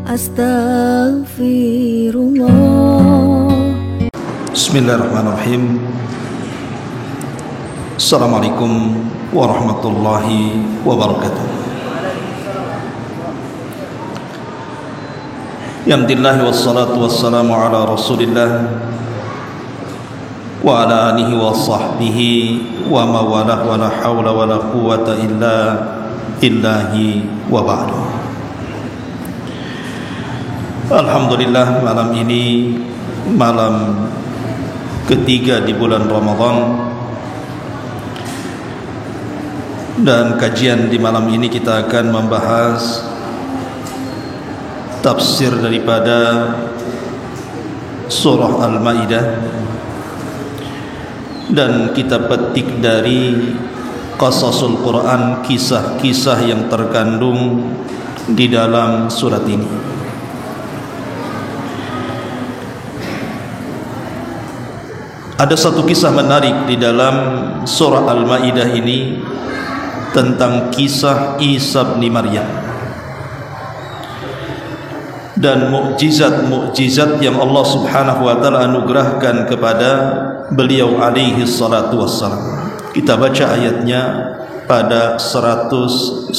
Astaghfirullah. Bismillahirrahmanirrahim. Assalamualaikum warahmatullahi wabarakatuh. Alhamdulillah wassalatu wassalamu ala Rasulillah wa ala alihi wa sahbihi wa mawalah wa la hawla wa la quwwata illa billahi wa ba'du. Alhamdulillah, malam ini malam ketiga di bulan Ramadan, dan kajian di malam ini kita akan membahas tafsir daripada surah Al-Maidah, dan kita petik dari qasasul Quran, kisah-kisah yang terkandung di dalam surat ini. Ada satu kisah menarik di dalam surah Al-Maidah ini tentang kisah Isa bin Maryam dan mukjizat-mukjizat yang Allah Subhanahu wa taala anugerahkan kepada beliau alaihi salatu wassalam. Kita baca ayatnya pada 110.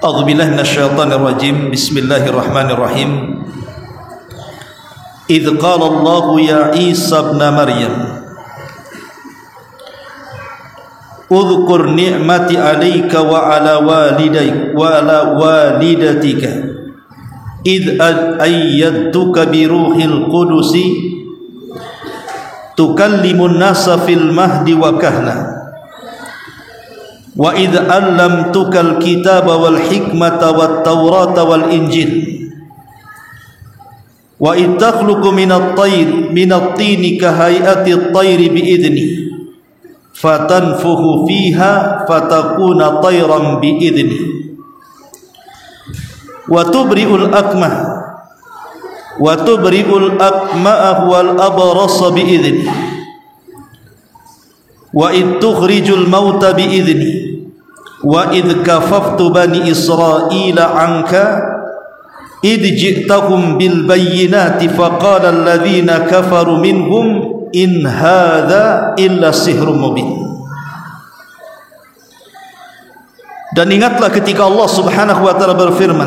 A'udzubillahi minasyaitonir rajim. Bismillahirrahmanirrahim. Idz qala Allah ya Isa ibn Maryam udhkur ni'mati 'alaika wa 'ala walidayka wa 'ala walidatika idh ayyadtuka bi ruhil qudusi tukallimun nasa fil mahdi wa kahla wa idh 'allamtukal kitaba wal hikmata wat taurata wal injil wa idh takhluqu minat tini kahayati at-tayri bi idni fatanfuhu fiha fatakuna tayran bi idni wa tubri'ul akmah wal abrasa bi idni wa id tukhrijul mauta bi idni wa id kafaftu bani Israila anka id ji'tahum bil bayyinati faqala alladhina kafaru minhum in hadza illa sihrun mubin. Dan ingatlah ketika Allah Subhanahu wa taala berfirman,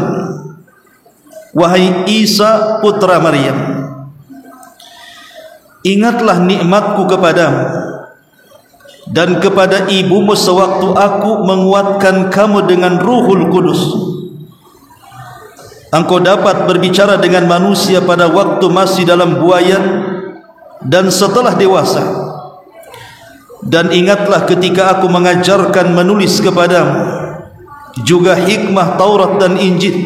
wahai Isa putra Maryam, ingatlah nikmatku kepadamu dan kepada ibumu sewaktu aku menguatkan kamu dengan Ruhul Kudus. Engkau dapat berbicara dengan manusia pada waktu masih dalam buayan dan setelah dewasa. Dan ingatlah ketika aku mengajarkan menulis kepadamu, juga hikmah Taurat dan Injil.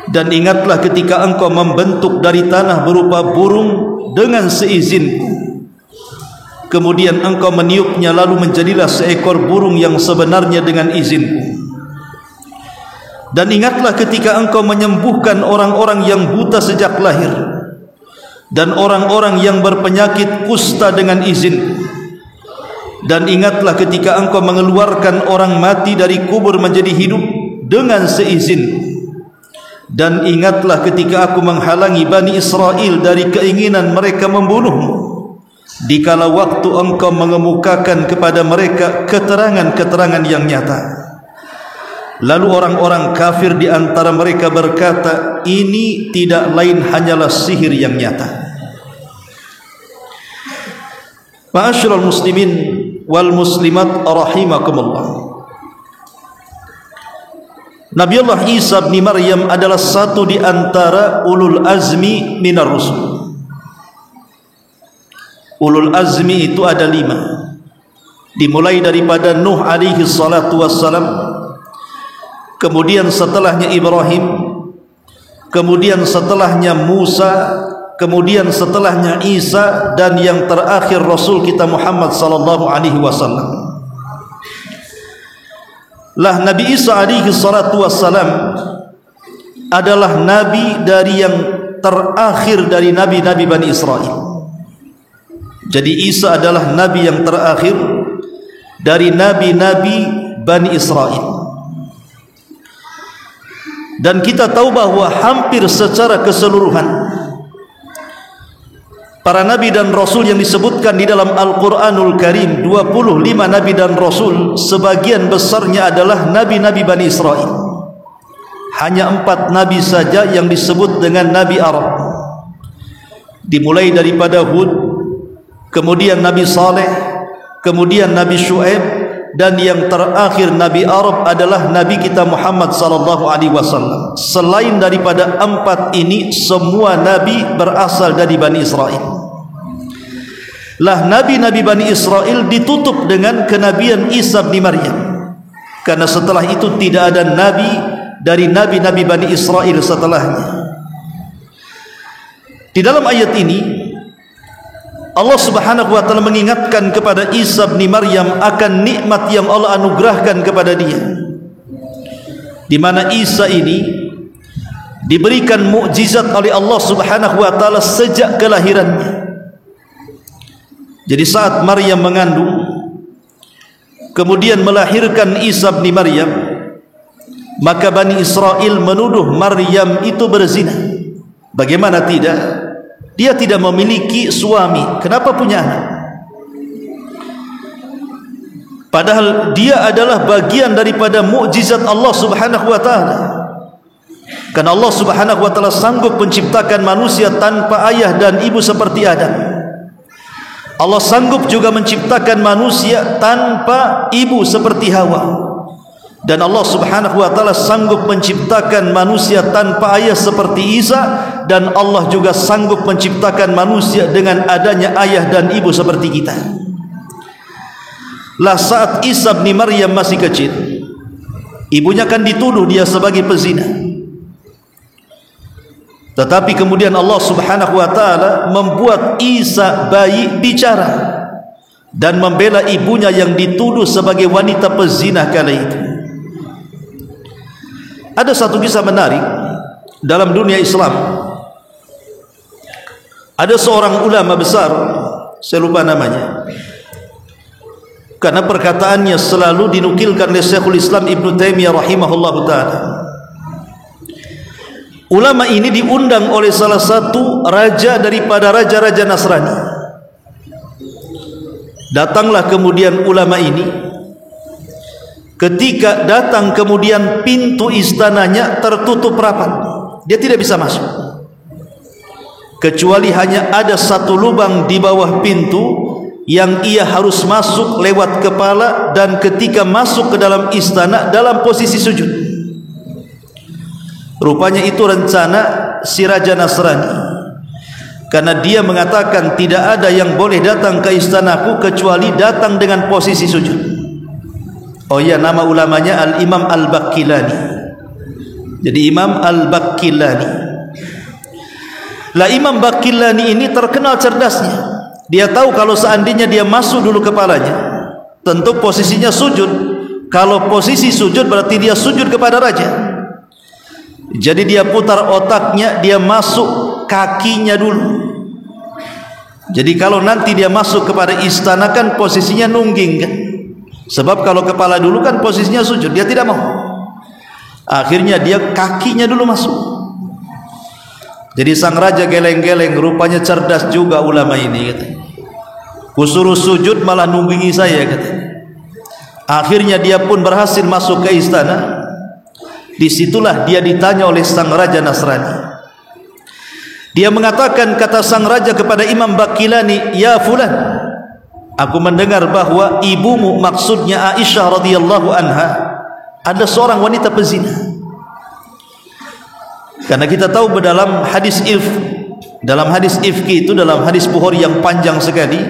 Dan ingatlah ketika engkau membentuk dari tanah berupa burung dengan seizinku, kemudian engkau meniupnya lalu menjadilah seekor burung yang sebenarnya dengan izinku. Dan ingatlah ketika engkau menyembuhkan orang-orang yang buta sejak lahir dan orang-orang yang berpenyakit kusta dengan izin. Dan ingatlah ketika engkau mengeluarkan orang mati dari kubur menjadi hidup dengan seizin. Dan ingatlah ketika aku menghalangi Bani Israel dari keinginan mereka membunuhmu, dikala waktu engkau mengemukakan kepada mereka keterangan-keterangan yang nyata. Lalu orang-orang kafir di antara mereka berkata, ini tidak lain hanyalah sihir yang nyata. Ma'asyiral muslimin wal muslimat rahimakumullah. Nabiullah Isa bin Maryam adalah satu di antara ulul azmi minar rusul. Ulul azmi itu ada 5. Dimulai daripada Nuh alaihi salatu wassalam, kemudian setelahnya Ibrahim, kemudian setelahnya Musa, kemudian setelahnya Isa, dan yang terakhir Rasul kita Muhammad sallallahu alaihi wasallam. Lah Nabi Isa alaihi salatu wassalam adalah nabi dari yang terakhir dari nabi-nabi Bani Israel. Jadi Isa adalah nabi yang terakhir dari nabi-nabi Bani Israel. Dan kita tahu bahwa hampir secara keseluruhan para nabi dan rasul yang disebutkan di dalam Al-Quranul Karim, 25 nabi dan rasul, sebagian besarnya adalah nabi-nabi Bani Israel. Hanya 4 nabi saja yang disebut dengan nabi Arab, dimulai daripada Hud, kemudian Nabi Saleh, kemudian Nabi Syuaib, dan yang terakhir Nabi Arab adalah Nabi kita Muhammad sallallahu alaihi wasallam. Selain daripada 4 ini, semua nabi berasal dari Bani Israel. Lah nabi-nabi Bani Israel ditutup dengan kenabian Isa bin Maryam, karena setelah itu tidak ada nabi dari nabi-nabi Bani Israel setelahnya. Di dalam ayat ini Allah Subhanahu wa taala mengingatkan kepada Isa bin Maryam akan nikmat yang Allah anugerahkan kepada dia, di mana Isa ini diberikan mukjizat oleh Allah Subhanahu wa taala sejak kelahirannya. Jadi saat Maryam mengandung kemudian melahirkan Isa bin Maryam, maka Bani Israel menuduh Maryam itu berzina. Bagaimana tidak? Dia tidak memiliki suami, kenapa punya anak? Padahal dia adalah bagian daripada mukjizat Allah Subhanahu wa taala. Karena Allah Subhanahu wa taala sanggup menciptakan manusia tanpa ayah dan ibu seperti Adam. Allah sanggup juga menciptakan manusia tanpa ibu seperti Hawa. Dan Allah Subhanahu wa taala sanggup menciptakan manusia tanpa ayah seperti Isa, dan Allah juga sanggup menciptakan manusia dengan adanya ayah dan ibu seperti kita. Lah saat Isa bin Maryam masih kecil, ibunya kan dituduh dia sebagai pezina. Tetapi kemudian Allah Subhanahu wa taala membuat Isa bayi bicara dan membela ibunya yang dituduh sebagai wanita pezina kala itu. Ada satu kisah menarik dalam dunia Islam. Ada seorang ulama besar, saya lupa namanya, karena perkataannya selalu dinukilkan oleh Syekhul Islam Ibnu Taimiyah rahimahullahu taala. Ulama ini diundang oleh salah satu raja daripada raja-raja Nasrani. Datanglah kemudian ulama ini. Ketika datang kemudian pintu istananya tertutup rapat, dia tidak bisa masuk, kecuali hanya ada satu lubang di bawah pintu yang ia harus masuk lewat kepala, dan ketika masuk ke dalam istana dalam posisi sujud. Rupanya itu rencana si raja Nasrani, karena dia mengatakan tidak ada yang boleh datang ke istanaku kecuali datang dengan posisi sujud. Oh ya, nama ulamanya Al-Imam Al-Baqillani. Jadi Imam Al-Baqillani. Lah Imam Baqillani ini terkenal cerdasnya. Dia tahu kalau seandainya dia masuk dulu kepalanya, tentu posisinya sujud. Kalau posisi sujud berarti dia sujud kepada raja. Jadi dia putar otaknya, dia masuk kakinya dulu. Jadi kalau nanti dia masuk kepada istana kan posisinya nungging kan? Sebab kalau kepala dulu kan posisinya sujud, dia tidak mau. Akhirnya dia kakinya dulu masuk. Jadi sang raja geleng-geleng, rupanya cerdas juga ulama ini kata. Kusuruh sujud malah nunggingi saya kata. Akhirnya dia pun berhasil masuk ke istana. Disitulah dia ditanya oleh sang raja Nasrani. Dia mengatakan, kata sang raja kepada Imam Baqillani, ya fulan, aku mendengar bahwa ibumu, maksudnya Aisyah radhiyallahu anha, ada seorang wanita pezina. Karena kita tahu dalam hadis ifki itu, dalam hadis Bukhari yang panjang sekali,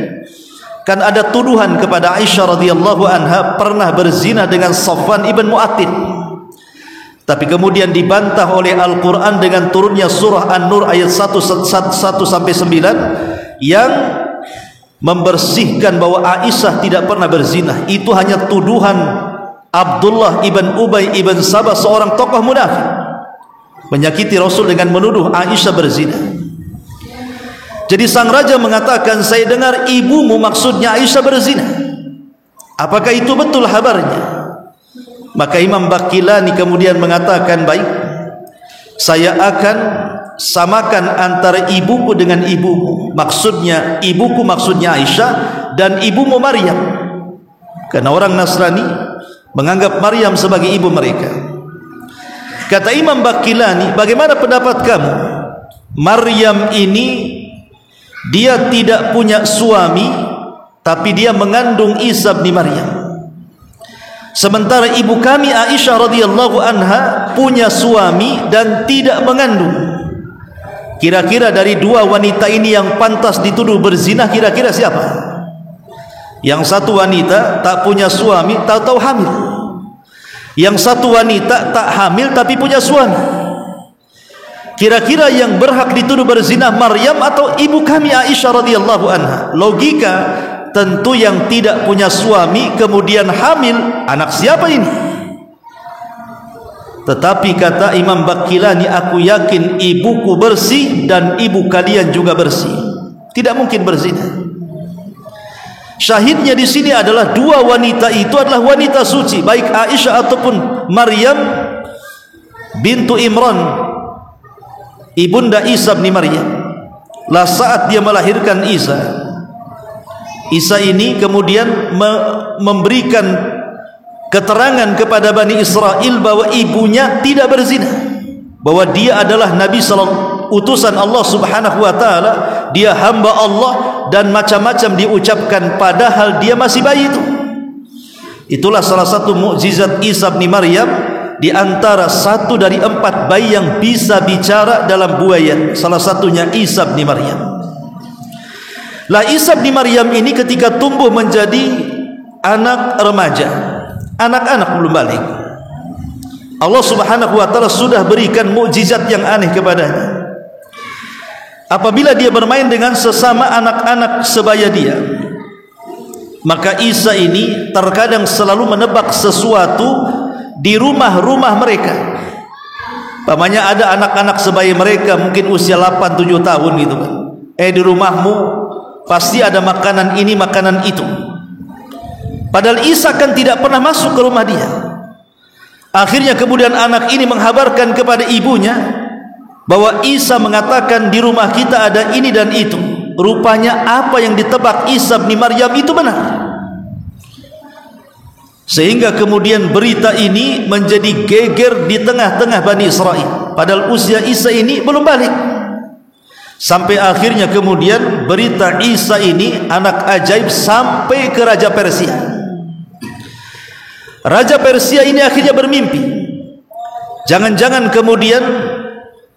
kan ada tuduhan kepada Aisyah radhiyallahu anha pernah berzina dengan Safwan ibn Mu'attid. Tapi kemudian dibantah oleh Al-Quran dengan turunnya surah An-Nur ayat 1-9 yang membersihkan bahwa Aisyah tidak pernah berzina. Itu hanya tuduhan Abdullah ibn Ubay ibn Sabah, seorang tokoh munafik, menyakiti Rasul dengan menuduh Aisyah berzina. Jadi sang raja mengatakan, saya dengar ibumu, maksudnya Aisyah berzina. Apakah itu betul kabarnya? Maka Imam Baqillani kemudian mengatakan, baik, saya akan samakan antara ibuku dengan ibumu. Maksudnya ibuku maksudnya Aisyah, dan ibumu Maryam, karena orang Nasrani menganggap Maryam sebagai ibu mereka. Kata Imam Baqillani, bagaimana pendapat kamu? Maryam ini dia tidak punya suami, tapi dia mengandung Isa bin Maryam. Sementara ibu kami Aisyah radhiyallahu anha punya suami dan tidak mengandung. Kira-kira dari dua wanita ini yang pantas dituduh berzina, kira-kira siapa? Yang satu wanita tak punya suami, tahu-tahu hamil. Yang satu wanita tak hamil tapi punya suami. Kira-kira yang berhak dituduh berzina Maryam atau ibu kami Aisyah radhiyallahu anha? Logika, tentu yang tidak punya suami kemudian hamil, anak siapa ini? Tetapi kata Imam Baqillani, aku yakin ibuku bersih dan ibu kalian juga bersih, tidak mungkin berzina. Syahidnya di sini adalah dua wanita itu adalah wanita suci, baik Aisyah ataupun Maryam bintu Imran, ibunda Isa bin Maryam. Lah saat dia melahirkan Isa ini kemudian memberikan keterangan kepada Bani Israel bahwa ibunya tidak berzina, bahwa dia adalah Nabi utusan Allah subhanahu wa ta'ala, dia hamba Allah, dan macam-macam diucapkan padahal dia masih bayi itu. Itulah salah satu mukjizat Isa bin Maryam, di antara satu dari 4 bayi yang bisa bicara dalam buayan, salah satunya Isa bin Maryam. Lah Isa bin Maryam ini ketika tumbuh menjadi anak remaja, anak-anak belum balik, Allah subhanahu wa ta'ala sudah berikan mukjizat yang aneh kepadanya. Apabila dia bermain dengan sesama anak-anak sebaya dia, maka Isa ini terkadang selalu menebak sesuatu di rumah-rumah mereka. Pamannya ada anak-anak sebaya mereka mungkin usia 8-7 tahun gitu kan. Di rumahmu pasti ada makanan ini, makanan itu. Padahal Isa kan tidak pernah masuk ke rumah dia. Akhirnya kemudian anak ini menghabarkan kepada ibunya bahwa Isa mengatakan di rumah kita ada ini dan itu. Rupanya apa yang ditebak Isa bin Maryam itu benar. Sehingga kemudian berita ini menjadi geger di tengah-tengah Bani Israel, padahal usia Isa ini belum balik. Sampai akhirnya kemudian berita Isa ini anak ajaib sampai ke Raja Persia. Raja Persia ini akhirnya bermimpi, jangan-jangan kemudian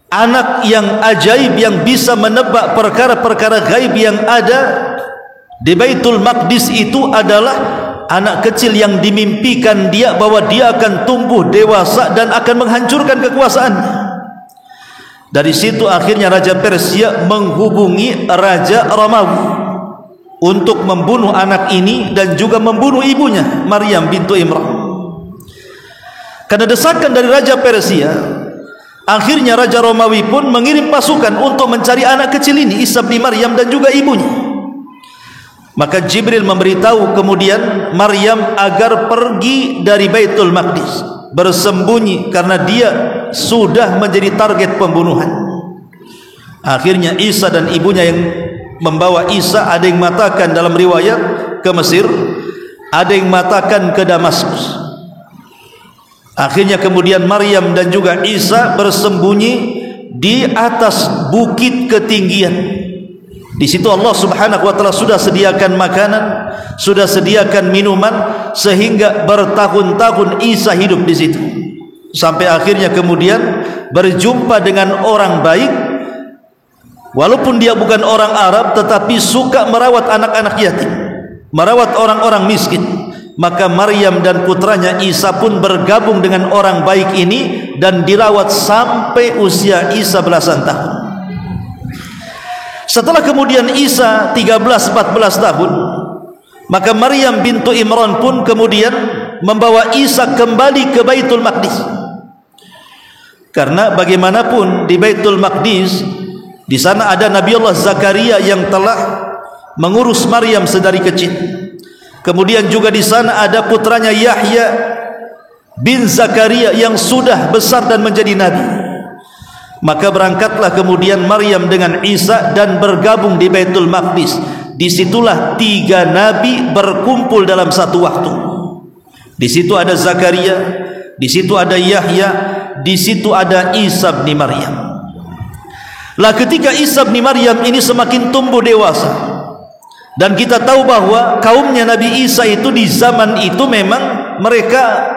anak yang ajaib yang bisa menebak perkara-perkara gaib yang ada di Baitul Maqdis itu adalah anak kecil yang dimimpikan dia bahwa dia akan tumbuh dewasa dan akan menghancurkan kekuasaannya. Dari situ akhirnya Raja Persia menghubungi Raja Romawi untuk membunuh anak ini dan juga membunuh ibunya Maryam bintu Imran. Karena desakan dari Raja Persia, akhirnya Raja Romawi pun mengirim pasukan untuk mencari anak kecil ini, Isa bin Maryam dan juga ibunya. Maka Jibril memberitahu kemudian Maryam agar pergi dari Baitul Maqdis, bersembunyi karena dia sudah menjadi target pembunuhan. Akhirnya Isa dan ibunya yang membawa Isa, ada yang mengatakan dalam riwayat ke Mesir, ada yang mengatakan ke Damaskus. Akhirnya kemudian Maryam dan juga Isa bersembunyi di atas bukit ketinggian. Di situ Allah subhanahu wa ta'ala sudah sediakan makanan, sudah sediakan minuman, sehingga bertahun-tahun Isa hidup di situ. Sampai akhirnya kemudian berjumpa dengan orang baik, walaupun dia bukan orang Arab, tetapi suka merawat anak-anak yatim, merawat orang-orang miskin. Maka Maryam dan putranya Isa pun bergabung dengan orang baik ini dan dirawat sampai usia Isa belasan tahun. Setelah kemudian Isa 13-14 tahun, maka Maryam bintu Imran pun kemudian membawa Isa kembali ke Baitul Maqdis. Karena bagaimanapun di Baitul Maqdis, di sana ada Nabi Allah Zakaria yang telah mengurus Maryam sedari kecil. Kemudian juga di sana ada putranya Yahya bin Zakaria yang sudah besar dan menjadi nabi. Maka berangkatlah kemudian Maryam dengan Isa dan bergabung di Baitul Maqdis. Disitulah 3 nabi berkumpul dalam satu waktu. Di situ ada Zakaria, di situ ada Yahya, di situ ada Isa bin Maryam. Lah ketika Isa bin Maryam ini semakin tumbuh dewasa, dan kita tahu bahwa kaumnya Nabi Isa itu di zaman itu memang mereka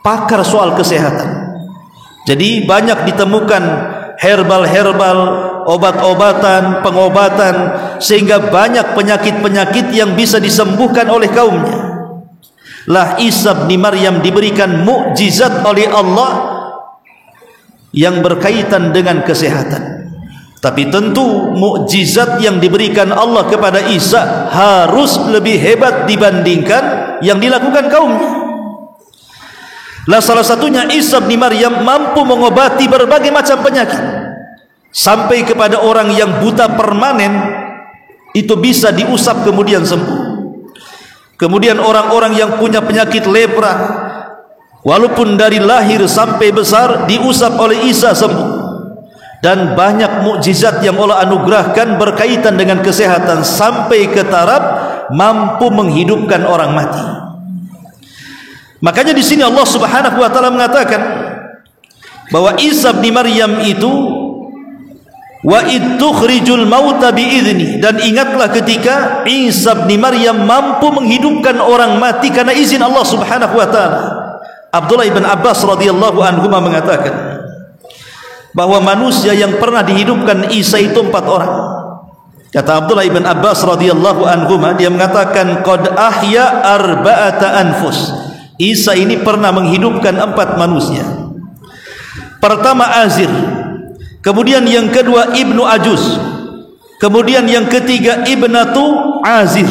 pakar soal kesehatan. Jadi banyak ditemukan herbal-herbal, obat-obatan, pengobatan, sehingga banyak penyakit-penyakit yang bisa disembuhkan oleh kaumnya. Lah Isa bin Maryam diberikan mukjizat oleh Allah yang berkaitan dengan kesehatan. Tapi tentu mukjizat yang diberikan Allah kepada Isa harus lebih hebat dibandingkan yang dilakukan kaumnya. Lah salah satunya Isa bin Maryam mampu mengobati berbagai macam penyakit, sampai kepada orang yang buta permanen itu bisa diusap kemudian sembuh. Kemudian orang-orang yang punya penyakit lepra, walaupun dari lahir sampai besar diusap oleh Isa sembuh. Dan banyak mukjizat yang Allah anugerahkan berkaitan dengan kesehatan, sampai ke taraf mampu menghidupkan orang mati. Makanya di sini Allah Subhanahu wa taala mengatakan bahwa Isa bin Maryam itu wa id tukhrijul mauta biizni, dan ingatlah ketika Isa bin Maryam mampu menghidupkan orang mati karena izin Allah Subhanahu wa taala. Abdullah ibn Abbas radhiyallahu anhu mengatakan bahwa manusia yang pernah dihidupkan Isa itu 4 orang. Kata Abdullah ibn Abbas radhiyallahu anhu, dia mengatakan qad ahya arba'ata anfus. Isa ini pernah menghidupkan 4 manusia. Pertama Azir, kemudian yang kedua Ibnu Ajuz, kemudian yang ketiga Ibnatu Azir,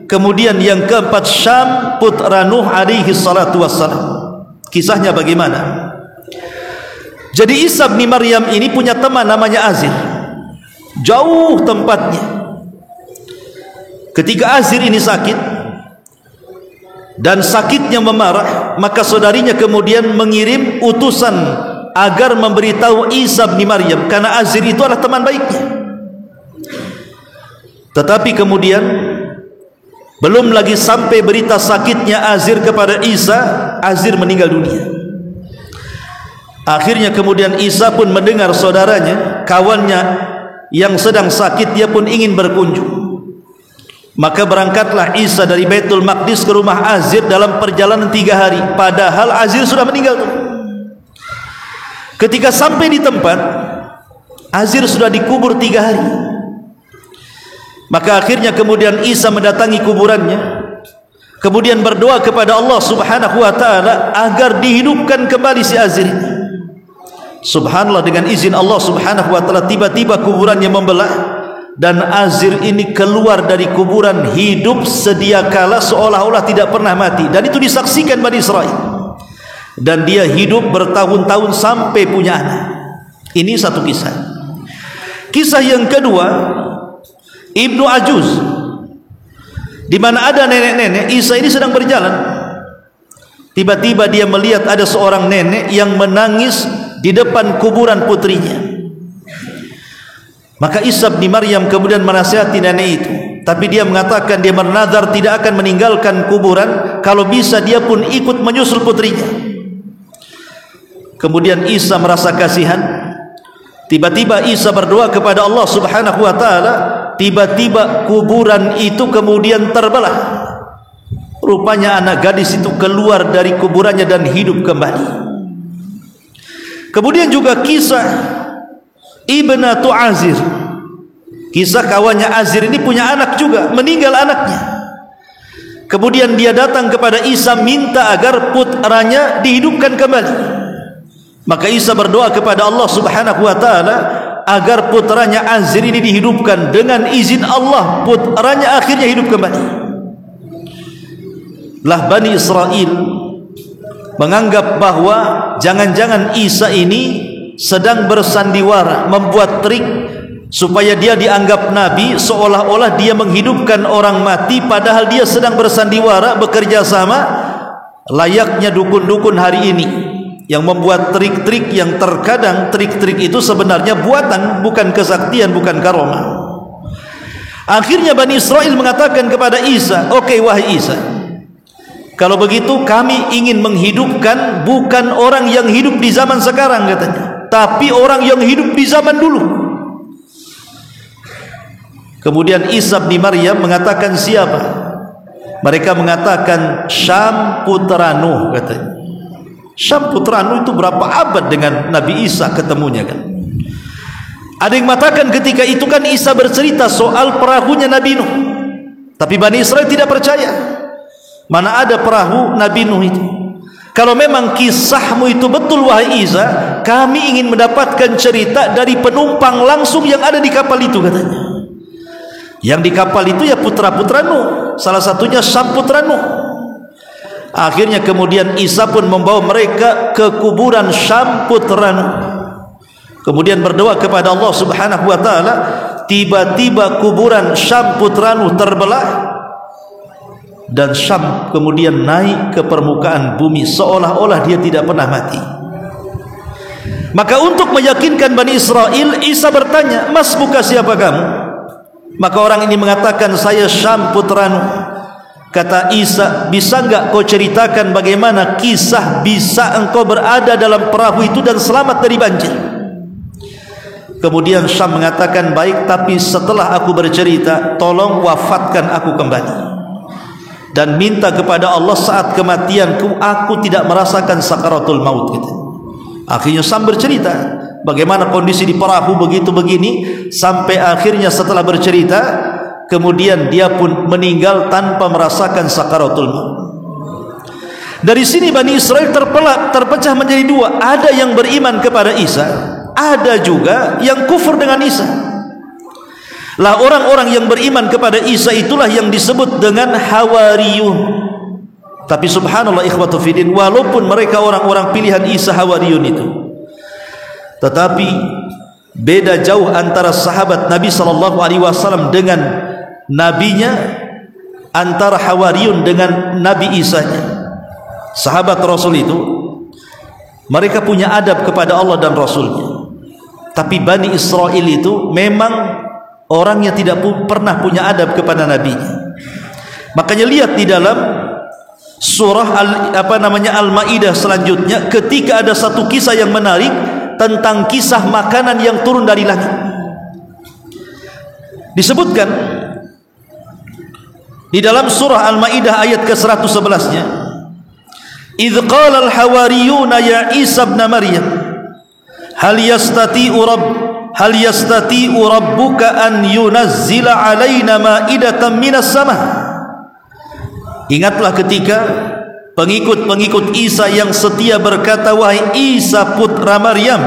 kemudian yang keempat Syam putra Nuh alaihi salatu wassalam. Kisahnya bagaimana? Jadi Isa bin Maryam ini punya teman namanya Azir, jauh tempatnya. Ketika Azir ini sakit dan sakitnya memarah, maka saudarinya kemudian mengirim utusan agar memberitahu Isa bin Maryam, karena Azir itu adalah teman baiknya. Tetapi kemudian belum lagi sampai berita sakitnya Azir kepada Isa, Azir meninggal dunia. Akhirnya kemudian Isa pun mendengar saudaranya, kawannya yang sedang sakit, dia pun ingin berkunjung. Maka berangkatlah Isa dari Baitul Maqdis ke rumah Azir dalam perjalanan 3 hari, padahal Azir sudah meninggal. Ketika sampai di tempat, Azir sudah dikubur 3 hari. Maka akhirnya kemudian Isa mendatangi kuburannya, kemudian berdoa kepada Allah Subhanahu wa taala agar dihidupkan kembali si Azir ini. Subhanallah, dengan izin Allah Subhanahu wa taala tiba-tiba kuburannya membelah, dan Azir ini keluar dari kuburan hidup sedia kala seolah-olah tidak pernah mati, dan itu disaksikan Bani Israel. Dan dia hidup bertahun-tahun sampai punya anak. Ini satu kisah. Kisah yang kedua Ibnu Ajuz, di mana ada nenek-nenek. Isa ini sedang berjalan, tiba-tiba dia melihat ada seorang nenek yang menangis di depan kuburan putrinya. Maka Isa bin Maryam kemudian menasihati nenek itu, tapi dia mengatakan dia bernazar tidak akan meninggalkan kuburan, kalau bisa dia pun ikut menyusul putrinya. Kemudian Isa merasa kasihan. Tiba-tiba Isa berdoa kepada Allah Subhanahu wa taala, tiba-tiba kuburan itu kemudian terbelah. Rupanya anak gadis itu keluar dari kuburannya dan hidup kembali. Kemudian juga kisah Ibnatu Azir, kisah kawannya Azir ini punya anak juga, meninggal anaknya. Kemudian dia datang kepada Isa minta agar putranya dihidupkan kembali. Maka Isa berdoa kepada Allah Subhanahu wa taala agar putranya Azir ini dihidupkan. Dengan izin Allah, putranya akhirnya hidup kembali. Lah Bani Israel menganggap bahwa jangan-jangan Isa ini sedang bersandiwara, membuat trik supaya dia dianggap nabi, seolah-olah dia menghidupkan orang mati, padahal dia sedang bersandiwara, bekerja sama layaknya dukun-dukun hari ini. yang membuat trik-trik yang terkadang trik-trik itu sebenarnya buatan, bukan kesaktian, bukan karomah. Akhirnya Bani Israel mengatakan kepada Isa, "Oke, wahai Isa, kalau begitu kami ingin menghidupkan bukan orang yang hidup di zaman sekarang," katanya, "tapi orang yang hidup di zaman dulu." Kemudian Isa bin Maryam mengatakan, "Siapa?" Mereka mengatakan, "Syam putra Nuh," katanya. Syam putra Nuh itu berapa abad dengan Nabi Isa ketemunya kan? Ada yang mengatakan ketika itu kan Isa bercerita soal perahunya Nabi Nuh, tapi Bani Israel tidak percaya. Mana ada perahu Nabi Nuh itu? Kalau memang kisahmu itu betul wahai Isa, kami ingin mendapatkan cerita dari penumpang langsung yang ada di kapal itu, katanya. Yang di kapal itu ya putra-putra Nuh, salah satunya Syam putra Nuh. Akhirnya kemudian Isa pun membawa mereka ke kuburan Syam putra Nuh. Kemudian berdoa kepada Allah Subhanahu wa taala, tiba-tiba kuburan Syam putra Nuh terbelah dan Syam kemudian naik ke permukaan bumi seolah-olah dia tidak pernah mati. Maka untuk meyakinkan Bani Israel, Isa bertanya, "Mas, buka siapa kamu?" Maka orang ini mengatakan, "Saya Syam putra Nuh." Kata Isa, "Bisa enggak kau ceritakan bagaimana kisah bisa engkau berada dalam perahu itu dan selamat dari banjir?" Kemudian Syam mengatakan, "Baik, tapi setelah aku bercerita, tolong wafatkan aku kembali dan minta kepada Allah saat kematianku aku tidak merasakan sakaratul maut," gitu. Akhirnya Syam bercerita bagaimana kondisi di perahu begitu begini, sampai akhirnya setelah bercerita kemudian dia pun meninggal tanpa merasakan sakaratul maut. Dari sini Bani Israel terpecah menjadi dua. Ada yang beriman kepada Isa, ada juga yang kufur dengan Isa. Lah orang-orang yang beriman kepada Isa itulah yang disebut dengan Hawariyun. Tapi subhanallah ikhwatu fiddin, walaupun mereka orang-orang pilihan Isa Hawariyun itu, tetapi beda jauh antara sahabat Nabi SAW dengan nabinya, antara Hawariyun dengan Nabi Isa-nya. Sahabat Rasul itu mereka punya adab kepada Allah dan Rasulnya, tapi Bani Israel itu memang orang yang tidak pernah punya adab kepada nabinya. Makanya lihat di dalam surah Al-Maidah selanjutnya, ketika ada satu kisah yang menarik tentang kisah makanan yang turun dari langit, disebutkan di dalam surah Al-Maidah ayat ke-111-nya, "Idz qala al-hawariyuna ya Isa ibn Maryam hal yastati'u rabbuka an yunazzila 'alaina ma'idatan minas sama." Ingatlah ketika pengikut-pengikut Isa yang setia berkata, "Wahai Isa putra Maryam,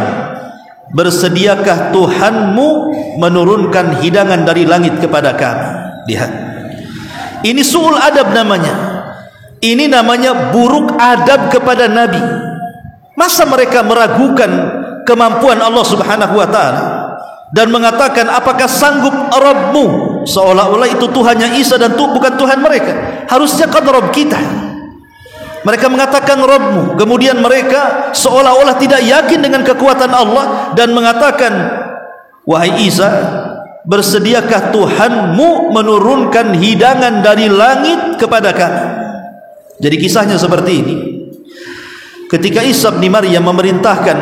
bersediakah Tuhanmu menurunkan hidangan dari langit kepada kami?" Lihat, ini su'ul adab namanya. Ini namanya buruk adab kepada Nabi. Masa mereka meragukan kemampuan Allah Subhanahu wa taala dan mengatakan, "Apakah sanggup Rabbmu?" Seolah-olah itu Tuhannya Isa dan bukan Tuhan mereka. Harusnya kan Rabb kita. Mereka mengatakan Rabbmu. Kemudian mereka seolah-olah tidak yakin dengan kekuatan Allah dan mengatakan, "Wahai Isa, bersediakah Tuhanmu menurunkan hidangan dari langit kepada kami?" Jadi kisahnya seperti ini. Ketika Isa bin Maryam memerintahkan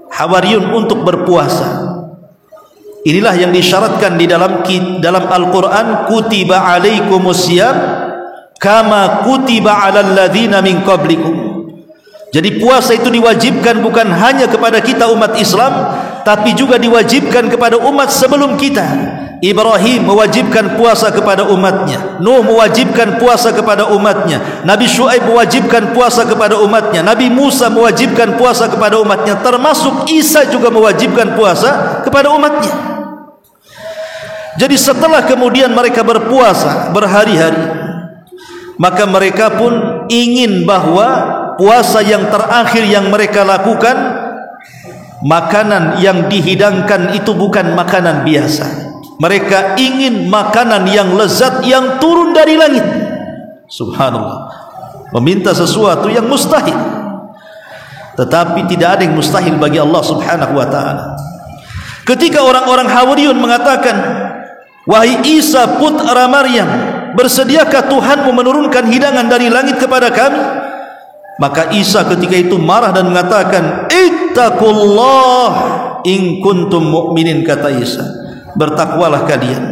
Hawariyun untuk berpuasa, inilah yang disyaratkan di dalam Al-Quran, "Kutiba alaikumusiyam kama kutiba alal ladzina min qablikum." Jadi puasa itu diwajibkan bukan hanya kepada kita umat Islam, tapi juga diwajibkan kepada umat sebelum kita. Ibrahim mewajibkan puasa kepada umatnya, Nuh mewajibkan puasa kepada umatnya, Nabi Syuaib mewajibkan puasa kepada umatnya, Nabi Musa mewajibkan puasa kepada umatnya, termasuk Isa juga mewajibkan puasa kepada umatnya. Jadi setelah kemudian mereka berpuasa berhari-hari, maka mereka pun ingin bahwa puasa yang terakhir yang mereka lakukan, makanan yang dihidangkan itu bukan makanan biasa. Mereka ingin makanan yang lezat yang turun dari langit. Subhanallah, meminta sesuatu yang mustahil. tetapi tidak ada yang mustahil bagi Allah Subhanahu wa taala. Ketika orang-orang Hawariyun mengatakan, wahai Isa putra Maryam, bersediakah Tuhanmu menurunkan hidangan dari langit kepada kami? Maka Isa ketika itu marah dan mengatakan, ittaqullah in kuntum mu'minin, kata Isa, bertakwalah kalian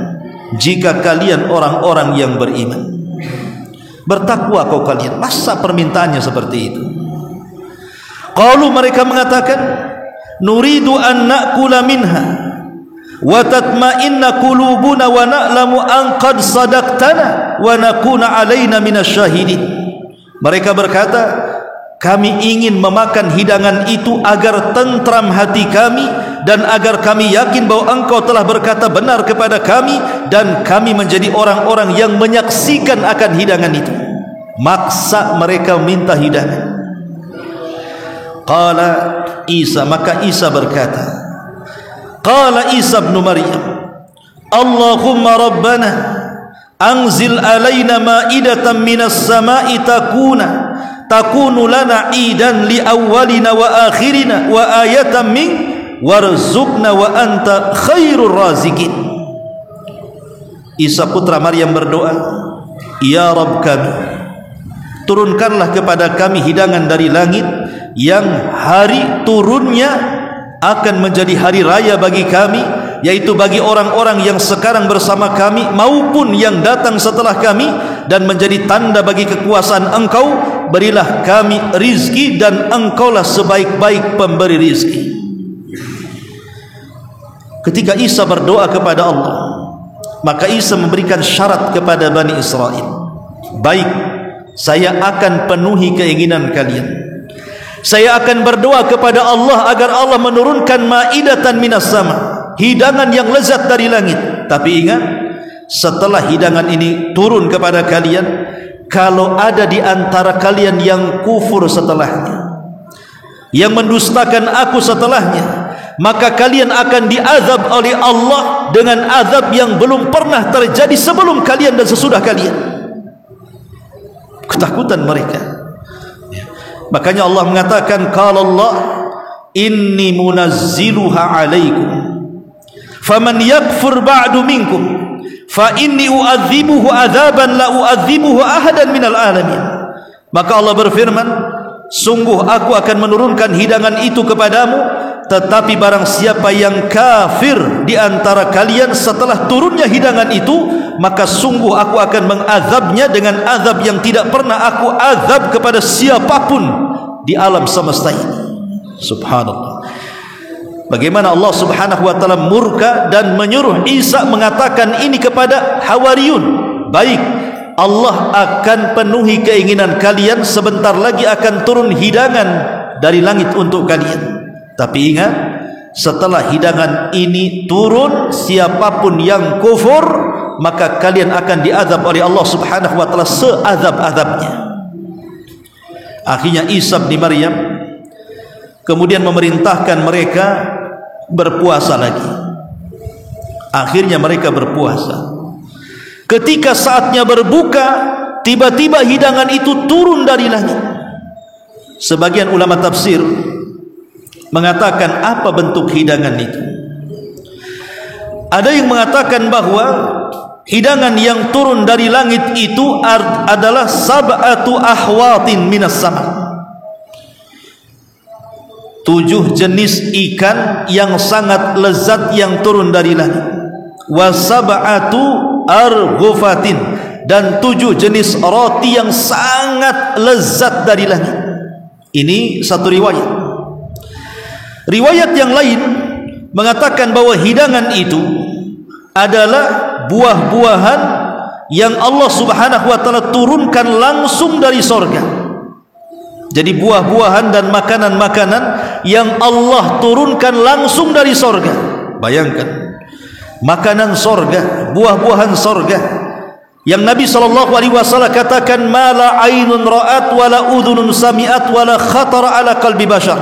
jika kalian orang-orang yang beriman. Bertakwa kau kalian. Masa permintaannya seperti itu? Qalu, mereka mengatakan, nuridu an na'kula minha wa tatma'inna qulubuna wa na'lamu an qad sadaqtana wa nakuna 'alaina minasyahidin. Mereka berkata, kami ingin memakan hidangan itu agar tentram hati kami dan agar kami yakin bahwa engkau telah berkata benar kepada kami dan kami menjadi orang-orang yang menyaksikan akan hidangan itu. Maksa mereka minta hidangan. Qala Isa, maka Isa berkata, qala Isa ibn Maryam, Allahumma rabbana anzil alaina ma'idatan minas sama'i takunu lana idan li awwalina wa akhirina wa ayatan min warzuqna wa anta khairur raziqin. Isa putra Maryam berdoa, ya Rabb kami, turunkanlah kepada kami hidangan dari langit yang hari turunnya akan menjadi hari raya bagi kami, yaitu bagi orang-orang yang sekarang bersama kami maupun yang datang setelah kami, dan menjadi tanda bagi kekuasaan engkau. Berilah kami rizki dan engkaulah sebaik-baik pemberi rizki. Ketika Isa berdoa kepada Allah, maka Isa memberikan syarat kepada Bani Israel, baik, saya akan penuhi keinginan kalian, saya akan berdoa kepada Allah agar Allah menurunkan ma'idatan minas sama, hidangan yang lezat dari langit. Tapi ingat, setelah hidangan ini turun kepada kalian, kalau ada di antara kalian yang kufur setelahnya, yang mendustakan aku setelahnya, maka kalian akan diazab oleh Allah dengan azab yang belum pernah terjadi sebelum kalian dan sesudah kalian. Ketakutan mereka. Makanya Allah mengatakan, qala Allah inni munazziluha alaikum faman yakfur ba'du minkum fa inni u'adzibuhu adzaban la u'adzibuhu ahadan minal alamin. Maka Allah berfirman, sungguh aku akan menurunkan hidangan itu kepadamu, tetapi barang siapa yang kafir di antara kalian setelah turunnya hidangan itu, maka sungguh aku akan mengazabnya dengan azab yang tidak pernah aku azab kepada siapapun di alam semesta ini. Subhanallah. Bagaimana Allah Subhanahu wa taala murka dan menyuruh Isa mengatakan ini kepada Hawariyun, baik, Allah akan penuhi keinginan kalian, sebentar lagi akan turun hidangan dari langit untuk kalian. Tapi ingat, setelah hidangan ini turun, siapapun yang kufur, maka kalian akan diazab oleh Allah Subhanahu wa taala seazab-azabnya. Akhirnya Isa bin Maryam kemudian memerintahkan mereka berpuasa lagi. Akhirnya mereka berpuasa. Ketika saatnya berbuka, tiba-tiba hidangan itu turun dari langit. Sebagian ulama tafsir mengatakan apa bentuk hidangan itu. Ada yang mengatakan bahwa hidangan yang turun dari langit itu adalah sab'atu ahwatin minas sama, 7 jenis ikan yang sangat lezat yang turun dari langit, wa sab'atu arghufatin, dan 7 jenis roti yang sangat lezat dari langit. Ini satu riwayat. Riwayat yang lain mengatakan bahwa hidangan itu adalah buah-buahan yang Allah Subhanahu wa taala turunkan langsung dari sorga. Jadi buah-buahan dan makanan-makanan yang Allah turunkan langsung dari sorga. Bayangkan, makanan sorga, buah-buahan sorga yang Nabi SAW katakan, ma la ainun ra'at wa la udhunun sami'at wa la khatara ala qalbi bashar.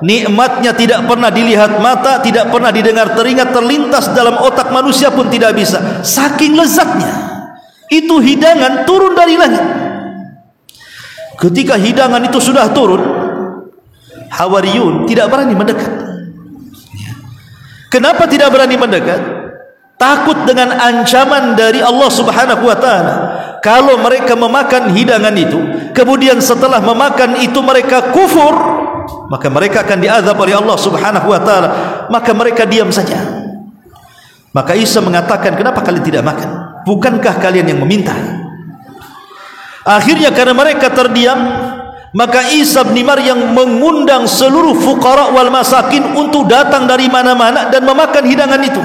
Nikmatnya tidak pernah dilihat mata, tidak pernah didengar telinga, terlintas dalam otak manusia pun tidak bisa. Saking lezatnya. Itu hidangan turun dari langit. Ketika hidangan itu sudah turun, Hawariyun tidak berani mendekat. Kenapa tidak berani mendekat? Takut dengan ancaman dari Allah Subhanahu wa ta'ala. Kalau mereka memakan hidangan itu, kemudian setelah memakan itu mereka kufur, maka mereka akan diazab oleh Allah Subhanahu wa ta'ala. Maka mereka diam saja. Maka Isa mengatakan, kenapa kalian tidak makan? Bukankah kalian yang meminta? Akhirnya karena mereka terdiam, maka Isa bin Maryam mengundang seluruh fuqara wal masakin untuk datang dari mana-mana dan memakan hidangan itu.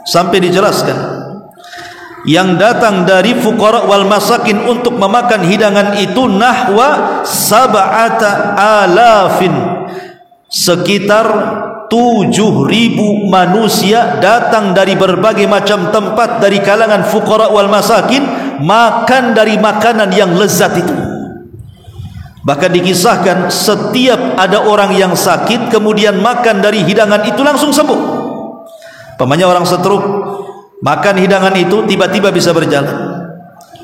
Sampai dijelaskan, yang datang dari fuqara wal masakin untuk memakan hidangan itu nahwa 7,000, sekitar 7.000 manusia datang dari berbagai macam tempat dari kalangan fuqara wal masakin, makan dari makanan yang lezat itu. Bahkan dikisahkan setiap ada orang yang sakit kemudian makan dari hidangan itu langsung sembuh. Pamannya orang stroke, makan hidangan itu tiba-tiba bisa berjalan.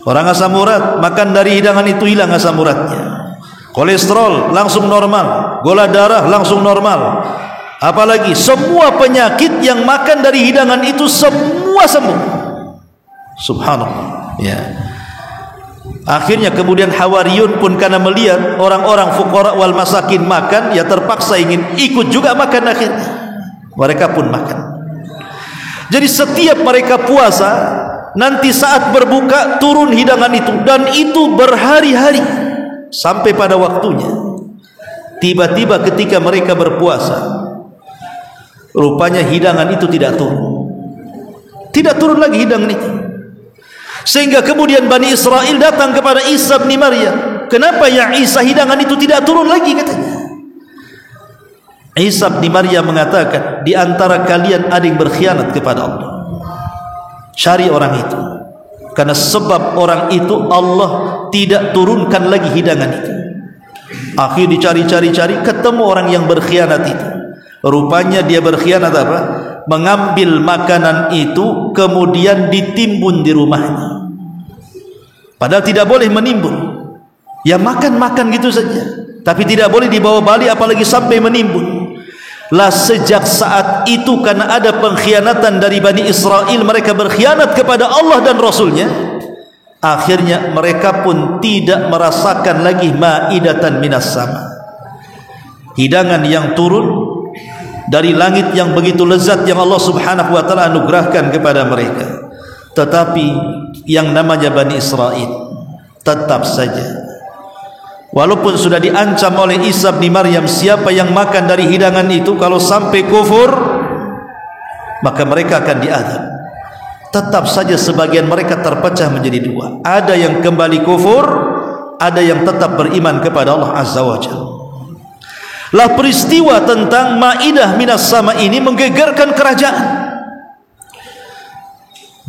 Orang asam urat, makan dari hidangan itu hilang asam uratnya. Kolesterol langsung normal, gula darah langsung normal. Apalagi semua penyakit yang makan dari hidangan itu semua sembuh. Subhanallah. Ya. Akhirnya kemudian Hawariyun pun karena melihat orang-orang fuqara wal masakin makan, ya terpaksa ingin ikut juga makan. Akhirnya mereka pun makan. Jadi setiap mereka puasa, nanti saat berbuka turun hidangan itu, dan itu berhari-hari sampai pada waktunya. Tiba-tiba ketika mereka berpuasa, rupanya hidangan itu tidak turun lagi hidangan itu. Sehingga kemudian Bani Israel datang kepada Isa bin Maryam, kenapa ya Isa hidangan itu tidak turun lagi, katanya. Isa bin Maryam mengatakan, di antara kalian ada yang berkhianat kepada Allah. Cari orang itu, karena sebab orang itu Allah tidak turunkan lagi hidangan itu. Akhirnya dicari-cari, ketemu orang yang berkhianat itu. Rupanya dia berkhianat apa? Mengambil makanan itu kemudian ditimbun di rumahnya. Padahal tidak boleh menimbun. Ya makan-makan gitu saja, tapi tidak boleh dibawa balik apalagi sampai menimbun. Lah sejak saat itu karena ada pengkhianatan dari Bani Israel, mereka berkhianat kepada Allah dan Rasulnya. Akhirnya mereka pun tidak merasakan lagi ma'idatan minas sama, hidangan yang turun dari langit yang begitu lezat yang Allah Subhanahu wa ta'ala anugerahkan kepada mereka. Tetapi yang namanya Bani Israel tetap saja, walaupun sudah diancam oleh Isa bin Maryam, siapa yang makan dari hidangan itu kalau sampai kufur maka mereka akan diazab. Tetap saja sebagian mereka terpecah menjadi dua. Ada yang kembali kufur, ada yang tetap beriman kepada Allah Azza wa Jalla. Lah peristiwa tentang Maidah minas sama ini menggegerkan kerajaan.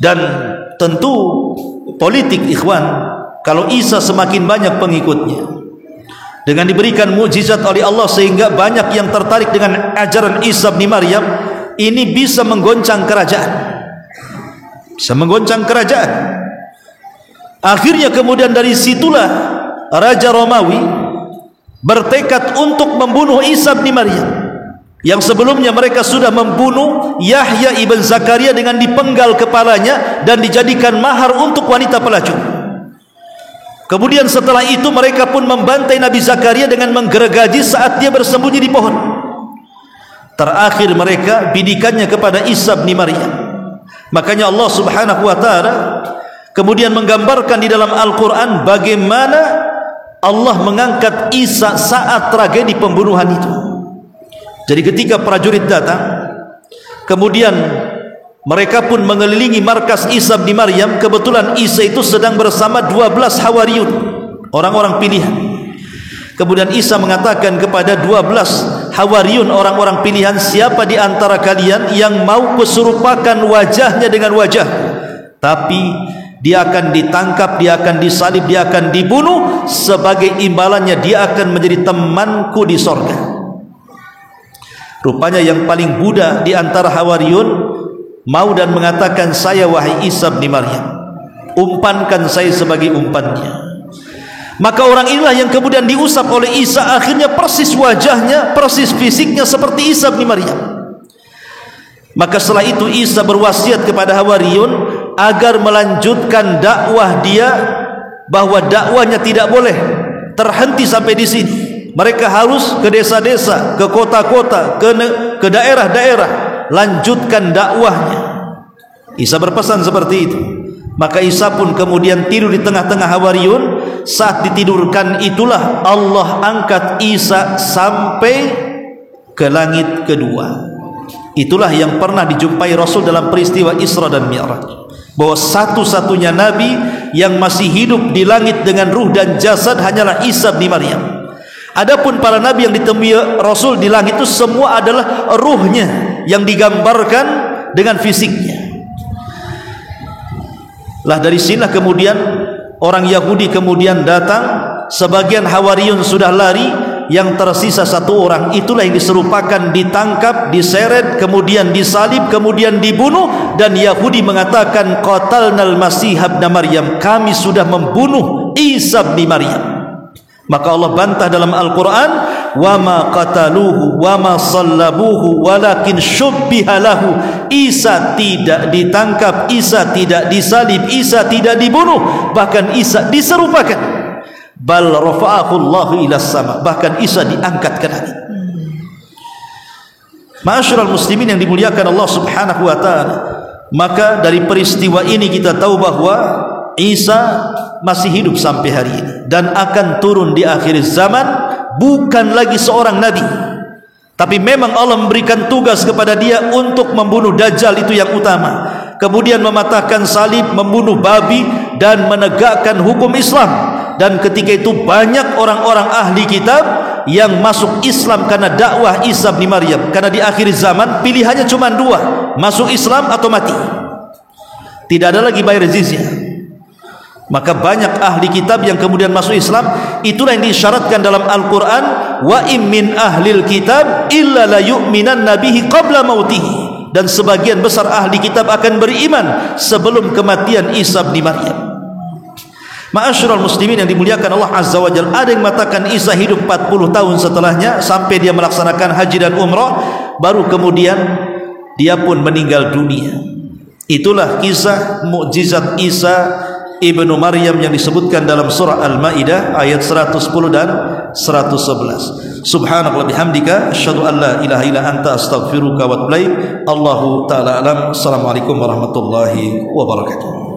Dan tentu politik ikhwan, kalau Isa semakin banyak pengikutnya, dengan diberikan mukjizat oleh Allah sehingga banyak yang tertarik dengan ajaran Isa bin Maryam, ini bisa menggoncang kerajaan. Bisa menggoncang kerajaan. Akhirnya kemudian dari situlah Raja Romawi bertekad untuk membunuh Isa bin Maryam, yang sebelumnya mereka sudah membunuh Yahya ibn Zakaria dengan dipenggal kepalanya dan dijadikan mahar untuk wanita pelacur. Kemudian setelah itu mereka pun membantai Nabi Zakaria dengan menggergaji saat dia bersembunyi di pohon. Terakhir mereka bidikannya kepada Isa bin Maryam. Makanya Allah Subhanahu wa ta'ala kemudian menggambarkan di dalam Al-Quran bagaimana Allah mengangkat Isa saat tragedi pembunuhan itu. Jadi ketika prajurit datang, kemudian mereka pun mengelilingi markas Isa bin Maryam. Kebetulan Isa itu sedang bersama 12 Hawariyun, orang-orang pilihan. Kemudian Isa mengatakan kepada 12 Hawariyun, orang-orang pilihan, siapa di antara kalian yang mau keserupakan wajahnya dengan wajah, tapi dia akan ditangkap, dia akan disalib, dia akan dibunuh, sebagai imbalannya dia akan menjadi temanku di sorga. Rupanya yang paling muda di antara Hawariyun mau dan mengatakan, saya wahai Isa bin Maryam, umpankan saya sebagai umpannya. Maka orang inilah yang kemudian diusap oleh Isa, akhirnya persis wajahnya, persis fisiknya seperti Isa bin Maryam. Maka setelah itu Isa berwasiat kepada Hawariyun agar melanjutkan dakwah dia, bahwa dakwahnya tidak boleh terhenti sampai di sini. Mereka harus ke desa-desa, ke kota-kota, ke daerah-daerah, lanjutkan dakwahnya. Isa berpesan seperti itu. Maka Isa pun kemudian tidur di tengah-tengah Hawariyun. Saat ditidurkan itulah Allah angkat Isa sampai ke langit kedua. Itulah yang pernah dijumpai Rasul dalam peristiwa Isra dan Mi'raj, bahwa satu-satunya Nabi yang masih hidup di langit dengan ruh dan jasad hanyalah Isa bin Maryam. Adapun para nabi yang ditemui Rasul di langit itu semua adalah ruhnya yang digambarkan dengan fisiknya. Lah dari sinilah kemudian orang Yahudi kemudian datang, sebagian Hawariyun sudah lari, yang tersisa satu orang, itulah yang diserupakan ditangkap, diseret, kemudian disalib, kemudian dibunuh. Dan Yahudi mengatakan qatalnal Masih ibn Maryam, kami sudah membunuh Isa bin Maryam. Maka Allah bantah dalam Al-Quran, wa ma qataluhu wa ma sallabuhu walakin syubbiha lahu. Isa tidak ditangkap, Isa tidak disalib, Isa tidak dibunuh, bahkan Isa diserupakan. Bal rafa'ahu Allahu ila sama, bahkan Isa diangkat ke langit. Ma'asyiral muslimin yang dimuliakan Allah Subhanahu wa taala, maka dari peristiwa ini kita tahu bahwa Isa masih hidup sampai hari ini dan akan turun di akhir zaman, bukan lagi seorang nabi, tapi memang Allah memberikan tugas kepada dia untuk membunuh Dajjal, itu yang utama, kemudian mematahkan salib, membunuh babi, dan menegakkan hukum Islam. Dan ketika itu banyak orang-orang ahli kitab yang masuk Islam karena dakwah Isa bin Maryam, karena di akhir zaman pilihannya cuma dua, masuk Islam atau mati, tidak ada lagi bayar jizyah. Maka banyak ahli kitab yang kemudian masuk Islam. Itulah yang diisyaratkan dalam Al-Quran, wa im min ahlil kitab illa la yu'minanna bihi qabla mautihi. Dan sebagian besar ahli kitab akan beriman sebelum kematian Isa bin Maryam. Ma'asyiral muslimin yang dimuliakan Allah Azza wa Jalla, ada yang mengatakan Isa hidup 40 tahun setelahnya sampai dia melaksanakan haji dan umrah, baru kemudian dia pun meninggal dunia. Itulah kisah mukjizat Isa ibnu Maryam yang disebutkan dalam surah Al-Maidah ayat 110 dan 111. Subhanallah bihamdika asyhadu an la ilaha illa anta astaghfiruka wa atubu ilaik. Allahu taala alam. Assalamualaikum warahmatullahi wabarakatuh.